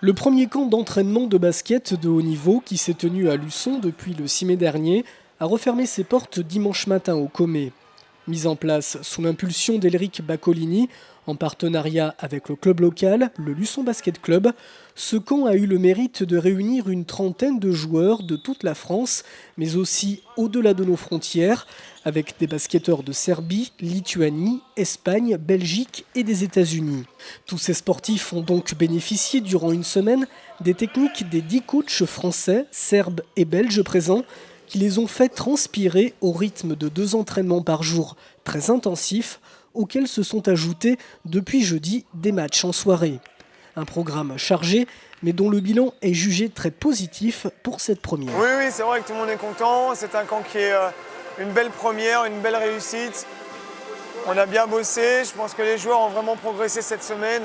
Le premier camp d'entraînement de basket de haut niveau, qui s'est tenu à Luçon depuis le 6 mai dernier, a refermé ses portes dimanche matin au Comet. Mis en place sous l'impulsion d'Elric Baccolini, en partenariat avec le club local, le Luçon Basket Club, ce camp a eu le mérite de réunir une trentaine de joueurs de toute la France, mais aussi au-delà de nos frontières, avec des basketteurs de Serbie, Lituanie, Espagne, Belgique et des États-Unis. Tous ces sportifs ont donc bénéficié durant une semaine des techniques des 10 coachs français, serbes et belges présents, qui les ont fait transpirer au rythme de 2 entraînements par jour très intensifs, auxquels se sont ajoutés depuis jeudi des matchs en soirée. Un programme chargé, mais dont le bilan est jugé très positif pour cette première. Oui, c'est vrai que tout le monde est content. C'est un camp qui est une belle première, une belle réussite. On a bien bossé. Je pense que les joueurs ont vraiment progressé cette semaine.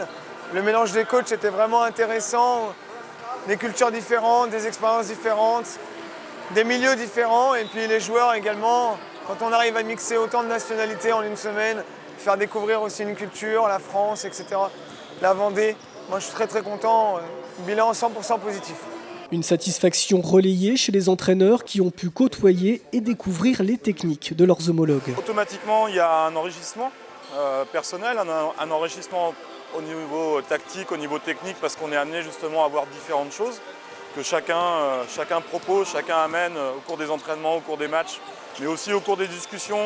Le mélange des coachs était vraiment intéressant. Des cultures différentes, des expériences différentes, des milieux différents. Et puis les joueurs également, quand on arrive à mixer autant de nationalités en une semaine, faire découvrir aussi une culture, la France, etc., la Vendée. Moi, je suis très content. Bilan 100% positif. Une satisfaction relayée chez les entraîneurs qui ont pu côtoyer et découvrir les techniques de leurs homologues. Automatiquement, il y a un enrichissement personnel, un enrichissement au niveau tactique, au niveau technique, parce qu'on est amené justement à voir différentes choses que chacun propose, chacun amène au cours des entraînements, au cours des matchs, mais aussi au cours des discussions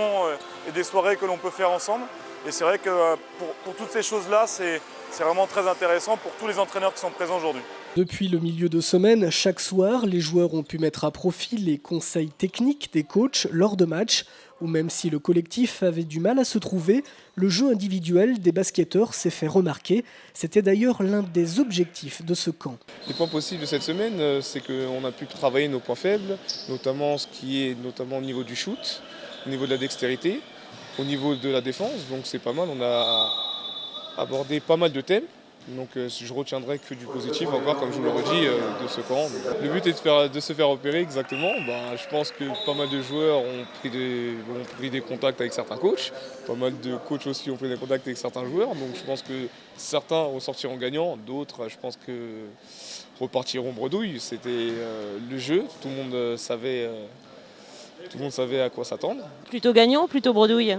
et des soirées que l'on peut faire ensemble. Et c'est vrai que pour toutes ces choses-là, c'est vraiment très intéressant pour tous les entraîneurs qui sont présents aujourd'hui. Depuis le milieu de semaine, chaque soir, les joueurs ont pu mettre à profit les conseils techniques des coachs lors de matchs, où même si le collectif avait du mal à se trouver, le jeu individuel des basketteurs s'est fait remarquer. C'était d'ailleurs l'un des objectifs de ce camp. Les points possibles de cette semaine, c'est qu'on a pu travailler nos points faibles, notamment ce qui est au niveau du shoot, au niveau de la dextérité, au niveau de la défense. Donc c'est pas mal, on a abordé pas mal de thèmes. Donc je retiendrai que du positif encore, comme je vous l'aurais dit, de ce camp. Le but est de se faire repérer exactement. Je pense que pas mal de joueurs ont pris des contacts avec certains coachs. Pas mal de coachs aussi ont pris des contacts avec certains joueurs. Donc je pense que certains ressortiront gagnants, d'autres je pense que repartiront bredouille. C'était le jeu, tout le monde savait à quoi s'attendre. Plutôt gagnant ou plutôt bredouille ?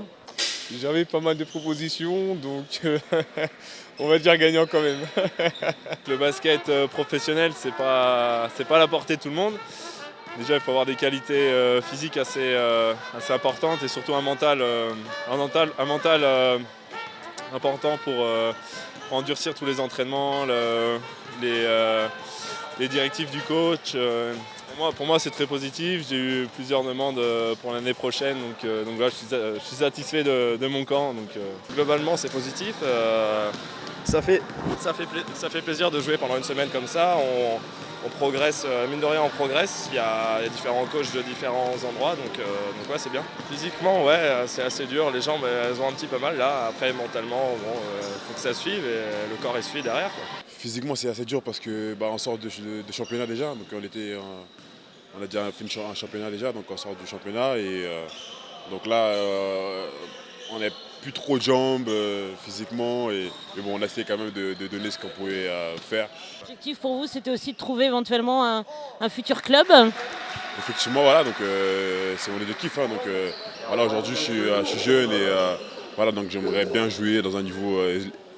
J'avais pas mal de propositions, donc on va dire gagnant quand même. Le basket professionnel, c'est pas à la portée de tout le monde. Déjà, il faut avoir des qualités physiques assez importantes et surtout un mental important pour endurcir tous les entraînements, les directives du coach. Pour moi, c'est très positif. J'ai eu plusieurs demandes pour l'année prochaine, donc là, je suis satisfait de mon camp. Donc, globalement, c'est positif. Ça fait plaisir de jouer pendant une semaine comme ça. On progresse, mine de rien, on progresse. Il y a différents coachs de différents endroits, donc ouais, c'est bien. Physiquement, ouais, c'est assez dur. Les jambes, elles ont un petit peu mal là. Après, mentalement, faut que ça suive et le corps, il suit derrière, quoi. Physiquement, c'est assez dur parce que on sort de championnat déjà, donc on a déjà fini un championnat déjà, donc on sort du championnat et donc là on n'a plus trop de jambes physiquement, mais bon, on a essayé quand même de donner ce qu'on pouvait faire. L'objectif pour vous, c'était aussi de trouver éventuellement un futur club. Effectivement, voilà, donc c'est mon objectif. Donc voilà, aujourd'hui je suis jeune et voilà, donc j'aimerais bien jouer dans un niveau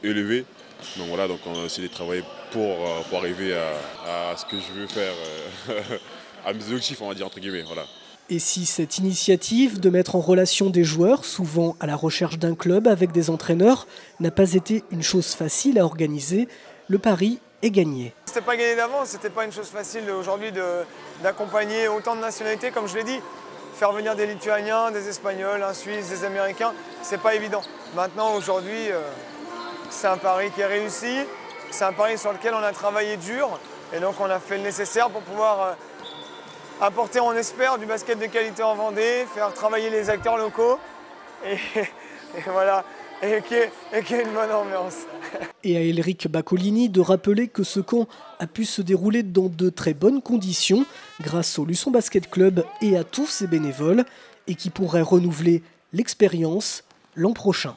élevé. Donc voilà, donc on a essayé de travailler pour arriver à ce que je veux faire, à mes objectifs, on va dire entre guillemets, voilà. Et si cette initiative de mettre en relation des joueurs, souvent à la recherche d'un club avec des entraîneurs, n'a pas été une chose facile à organiser, le pari est gagné. C'était pas gagné d'avance, c'était pas une chose facile aujourd'hui d'accompagner autant de nationalités, comme je l'ai dit. Faire venir des Lituaniens, des Espagnols, un Suisse, des Américains, c'est pas évident. Maintenant, aujourd'hui, c'est un pari qui est réussi, c'est un pari sur lequel on a travaillé dur et donc on a fait le nécessaire pour pouvoir apporter, on espère, du basket de qualité en Vendée, faire travailler les acteurs locaux et voilà, et qu'il y ait une bonne ambiance. Et à Elric Baccolini de rappeler que ce camp a pu se dérouler dans de très bonnes conditions grâce au Luçon Basket Club et à tous ses bénévoles et qui pourrait renouveler l'expérience l'an prochain.